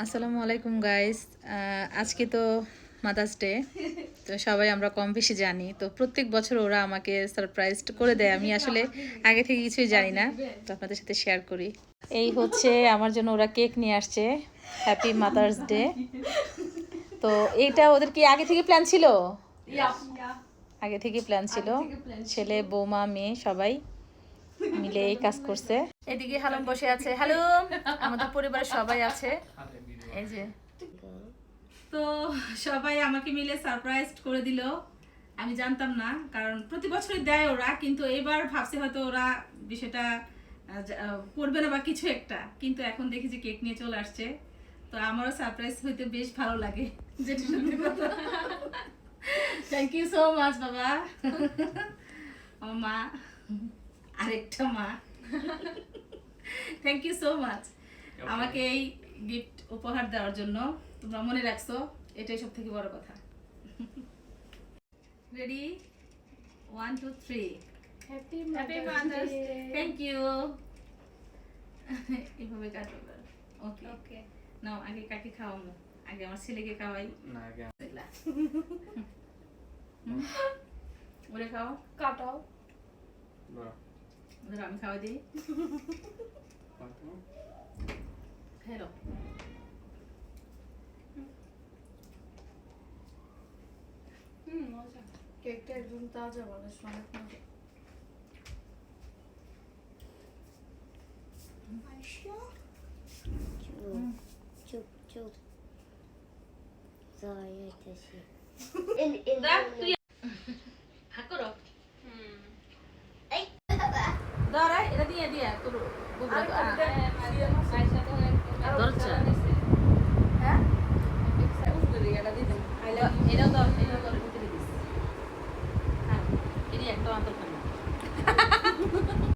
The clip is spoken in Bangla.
আসসালামু আলাইকুম গাইস। আজকে তো মাদার্স ডে। তো সবাই আমরা কম বেশি জানি, তো প্রত্যেক বছর ওরা আমাকে সারপ্রাইজ করে দেয়। আমি আসলে আগে থেকে কিছুই জানি না, তো আপনাদের সাথে শেয়ার করি। এই হচ্ছে আমার জন্য ওরা কেক নিয়ে আসছে, হ্যাপি মাদার্স ডে। তো এইটা ওদের কি আগে থেকে প্ল্যান ছিল? আগে থেকে প্ল্যান ছিল, ছেলে বৌমা মেয়ে সবাই মিলে এই কাজ করছে। এদিকে হালুম বসে আছে। হালুম, আমাদের পরিবারের সবাই আছে এই যে। তো সবাই আমাকে মিলে সারপ্রাইজ করে দিল। আমি জানতাম না, কারণ প্রতি বছরই দেয় ওরা, কিন্তু এবার ভাবছি হয়তো ওরা বিষয়টা করবে না বা কিছু একটা, কিন্তু এখন দেখি যে কেক নিয়ে চলে আসছে। তো আমারও সারপ্রাইজ হইতে বেশ ভালো লাগে, যেটা সত্যি কথা। থ্যাংক ইউ সো মাচ বাবা। আমার মা, আরেকটা মা, থ্যাংক ইউ সো মাচ আমাকে এই গিফট উপহার দেওয়ার জন্য। তোমরা মনে রাখছো, এটাই সব থেকে বড় কথা। Ready, 1 2 3। Happy mothers day. Thank you. এভাবে কাটো। ওকে ওকে, নাও আগে কাকে খাওয়াবো? আগে আমার ছেলেকে খাওয়াই না, আগে ওরে খাও, কাটাও। ওদের আমি খাওয়াই দিই। হ্যালো, মজা। কেকটা একদম তাজা, বলে অনেক মজা। চুপ চুপ যাইতেছি রাখ তুই, হাক করো। এই দাঁড়া, এটা দিয়ে দিয়া তোর বুবরা দরজা। হ্যাঁ, এটাও দর, এটাও দর, ভিতরে দিস। হ্যাঁ, এটি একটা অন্তর খানা।